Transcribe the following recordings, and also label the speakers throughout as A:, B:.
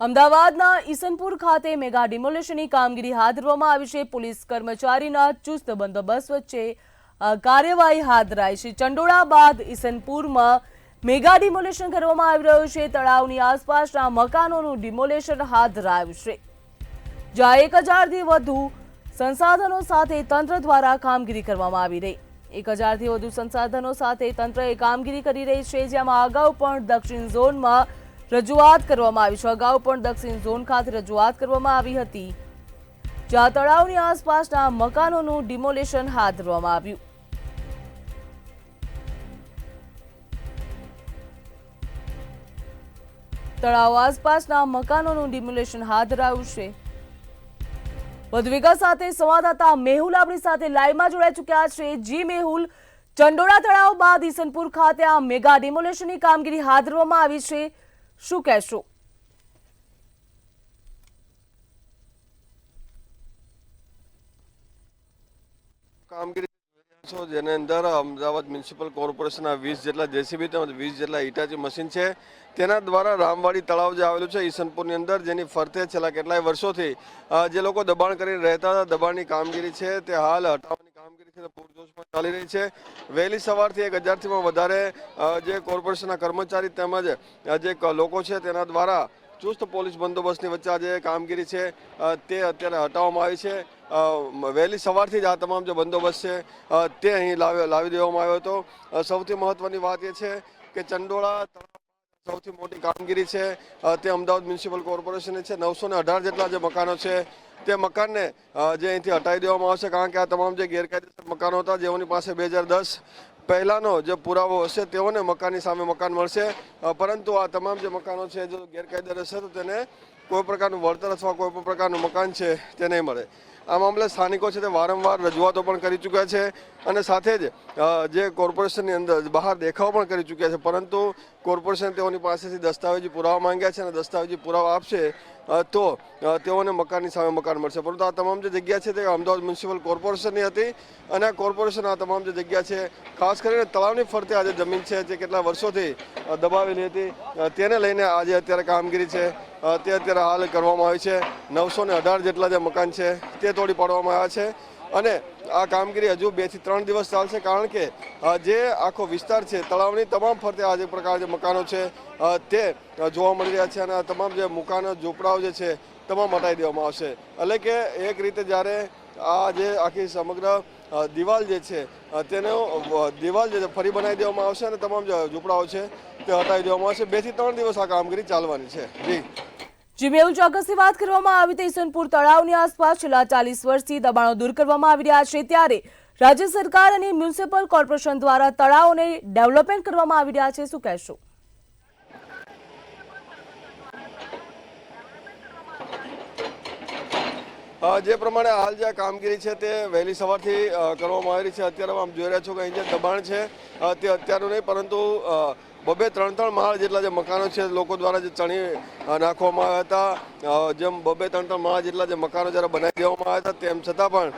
A: અમદાવાદના ઈસનપુર ખાતે મેગા ડિમોલેશનની કામગીરી હાથ ધરવામાં આવી છે। પોલીસ કર્મચારીના ચુસ્ત બંદોબસ્ત વચ્ચે કાર્યવાહી હાથ ધરાઈ છે। ચંડોળા બાદ ઈસનપુરમાં મેગા ડિમોલેશન કરવામાં આવી રહ્યું છે। તળાવની આસપાસના મકાનોનું ડિમોલેશન હાથ ધરાયું છે, જ્યાં 1000થી વધુ સંસાધનો સાથે તંત્ર દ્વારા કામગીરી કરવામાં આવી રહી। 1000થી વધુ સંસાધનો સાથે તંત્રએ કામગીરી કરી રહી છે, જેમાં અગાઉ પણ દક્ષિણ ઝોનમાં રજૂઆત કરવામાં આવી છે। અગાઉ પણ દક્ષિણ ઝોન ખાતે રજૂઆત કરવામાં આવી હતી, જ્યાં તળાવની આસપાસના મકાનોનું ડિમોલેશન હાથ ધરવામાં આવ્યું। તળાવ આસપાસના મકાનોનું ડિમોલેશન હાથ ધરાયું છે। વધુ વિગત સાથે સંવાદદાતા મેહુલ આપણી સાથે લાઈવમાં જોડાઈ ચૂક્યા છે। જી મેહુલ, ચંડોળા તળાવ બાદ ઈસનપુર ખાતે આ મેગા ડિમોલેશનની કામગીરી હાથ ધરવામાં આવી છે, શું કહેશો?
B: કામગીરી જેની અંદર અમદાવાદ મ્યુનિસિપલ કોર્પોરેશનના 20 જેટલા જેસીબી તેમજ 20 જેટલા હિટાચી મશીન છે, તેના દ્વારા રામવાડી તળાવ જે આવેલું છે ઈસનપુરની અંદર, જેની ફરતે છેલ્લા કેટલાય વર્ષોથી જે લોકો દબાણ કરીને રહેતા હતા, દબાણની કામગીરી છે તે હાલ હટાવવાની કામગીરી છે પૂરજોશમાં ચાલી રહી છે। વહેલી સવારથી 1000થી વધારે જે કોર્પોરેશનના કર્મચારી તેમજ જે લોકો છે તેના દ્વારા ચુસ્ત પોલીસ બંદોબસ્તની વચ્ચે આજે કામગીરી છે તે અત્યારે હટાવવામાં આવી છે। વહેલી સવારથી જ આ તમામ જે બંદોબસ્ત છે તે અહીં લાવી દેવામાં આવ્યો હતો। સૌથી મહત્વની વાત એ છે કે ચંડોળા સૌથી મોટી કામગીરી છે તે અમદાવાદ મ્યુનિસિપલ કોર્પોરેશનની છે। 918 જેટલા જે મકાનો છે તે મકાનને જે અહીંથી હટાવી દેવામાં આવશે, કારણ કે આ તમામ જે ગેરકાયદેસર મકાનો હતા જેઓની પાસે 2010 પહેલાનો જે પુરાવો હશે તેઓને મકાનની સામે મકાન મળશે, પરંતુ આ તમામ જે મકાનો છે જો ગેરકાયદેસર હશે તો તેને કોઈ પ્રકારનું વળતર અથવા કોઈ પણ પ્રકારનું મકાન છે તે નહીં મળે। આ મામલે સ્થાનિકો છે તે વારંવાર રજૂઆતો પણ કરી ચૂક્યા છે અને સાથે જ જે કોર્પોરેશનની અંદર બહાર દેખાવો પણ કરી ચૂક્યા છે, પરંતુ કોર્પોરેશન તેઓની પાસેથી દસ્તાવેજી પુરાવા માંગ્યા છે અને દસ્તાવેજી પુરાવા આપશે તો તેઓને મકાનની સામે મકાન મળશે, પરંતુ આ તમામ જે જગ્યા છે તે અમદાવાદ મ્યુનિસિપલ કોર્પોરેશનની હતી અને આ કોર્પોરેશન આ તમામ જે જગ્યા છે ખાસ કરીને તળાવની ફરતે આજે જમીન છે જે કેટલા વર્ષોથી દબાવેલી હતી તેને લઈને આજે અત્યારે કામગીરી છે તે અત્યારે હાલ કરવામાં આવી છે। 918 જેટલા જે મકાન છે તે તોડી પાડવામાં આવ્યા છે અને આ કામગીરી હજુ 2 થી 3 દિવસ ચાલશે, કારણ કે જે આખો વિસ્તાર છે તળાવની તમામ ફરતે આ જે પ્રકાર જે મકાનો છે તે જોવા મળી રહ્યા છે અને આ તમામ જે મકાનો ઝૂંપડાઓ જે છે તમામ હટાવી દેવામાં આવશે। એટલે કે એક રીતે જ્યારે આ જે આખી સમગ્ર દિવાલ જે છે તેનો દિવાલ જે ફરી બનાવી દેવામાં આવશે અને તમામ જે ઝૂંપડાઓ છે તે હટાવી દેવામાં આવશે। 2 થી 3 દિવસ આ કામગીરી ચાલવાની છે।
A: જી મેહુલ, ચોક્કસથી વાત કરવામાં આવી હતી ઈસનપુર તળાવની આસપાસ છેલ્લા 40 વર્ષથી દબાણો દૂર કરવામાં આવી રહ્યા છે, ત્યારે રાજ્ય સરકાર અને મ્યુનિસિપલ કોર્પોરેશન દ્વારા તળાવોને ડેવલપમેન્ટ કરવામાં આવી રહ્યા છે, શું કહેશો?
B: જે પ્રમાણે હાલ જે કામગીરી છે તે વહેલી સવારથી કરવામાં આવી રહી છે। અત્યારે આમ જોઈ રહ્યા છો કે અહીં જે દબાણ છે તે અત્યારનું નહીં, પરંતુ 2-3 માળ જેટલા જે મકાનો છે લોકો દ્વારા જે ચણી નાખવામાં આવ્યા હતા, જેમ 2-3 માળ જેટલા જે મકાનો જ્યારે બનાવી દેવામાં આવ્યા હતા, તેમ છતાં પણ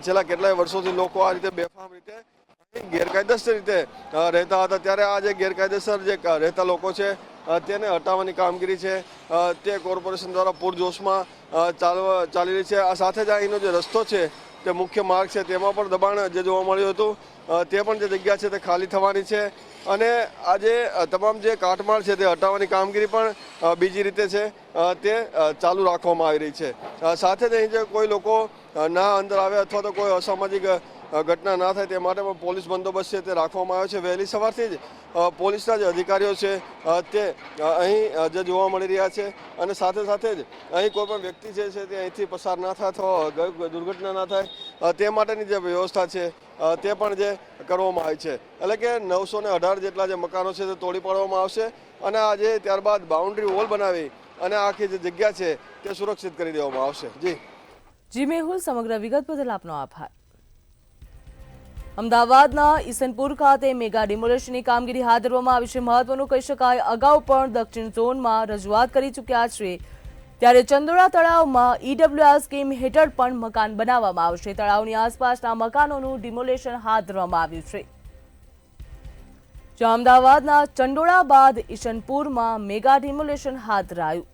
B: છેલ્લા કેટલાય વર્ષોથી લોકો આ રીતે બેફામ રીતે ગેરકાયદેસર રીતે રહેતા હતા, ત્યારે આ જે ગેરકાયદેસર જે રહેતા લોકો છે તેને હટાવવાની કામગીરી છે તે કોર્પોરેશન દ્વારા પૂરજોશમાં ચાલી રહી છે। આ સાથે જ અહીંનો જે રસ્તો છે તે મુખ્ય માર્ગ છે તેમાં પણ દબાણ જે જોવા મળ્યું હતું તે પણ જે જગ્યા છે તે ખાલી થવાની છે અને આજે તમામ જે કાટમાળ છે તે હટાવવાની કામગીરી પણ બીજી રીતે છે તે ચાલુ રાખવામાં આવી રહી છે। સાથે જ અહીં જે કોઈ લોકો ના અંદર આવે અથવા તો કોઈ અસામાજિક ઘટના ના થાય તે માટે પણ પોલીસ બંદોબસ્ત છે તે રાખવામાં આવ્યો છે। વહેલી સવારથી જ પોલીસના જે અધિકારીઓ છે તે અહીં જે જોવા મળી રહ્યા છે અને સાથે સાથે જ અહીં કોઈ પણ વ્યક્તિ છે તે અહીંથી પસાર ના થાય અથવા દુર્ઘટના ના થાય તે માટેની જે વ્યવસ્થા છે તે પણ જે કરવામાં આવી છે। એટલે કે 918 જેટલા જે મકાનો છે તે તોડી પાડવામાં આવશે અને આજે ત્યારબાદ બાઉન્ડ્રી વોલ બનાવી અને આખી જે જગ્યા છે તે સુરક્ષિત કરી દેવામાં આવશે।
A: જી મેહુલ, સમગ્ર વિગત બદલ આપનો આભાર। અમદાવાદના ઈસનપુર ખાતે મેગા ડિમોલેશનની કામગીરી હાથ ધરવામાં આવી છે। મહત્વનું કહી શકાય, અગાઉ પણ દક્ષિણ ઝોનમાં રજૂઆત કરી ચૂક્યા છે, ત્યારે ચંડોળા તળાવમાં ઈડબ્લ્યુઆર સ્કીમ હેઠળ પણ મકાન બનાવવામાં આવશે। તળાવની આસપાસના મકાનોનું ડિમોલેશન હાથ ધરવામાં આવ્યું છે, જ્યાં અમદાવાદના ચંડોળા બાદ ઈસનપુરમાં મેગા ડિમોલેશન હાથ ધરાયું।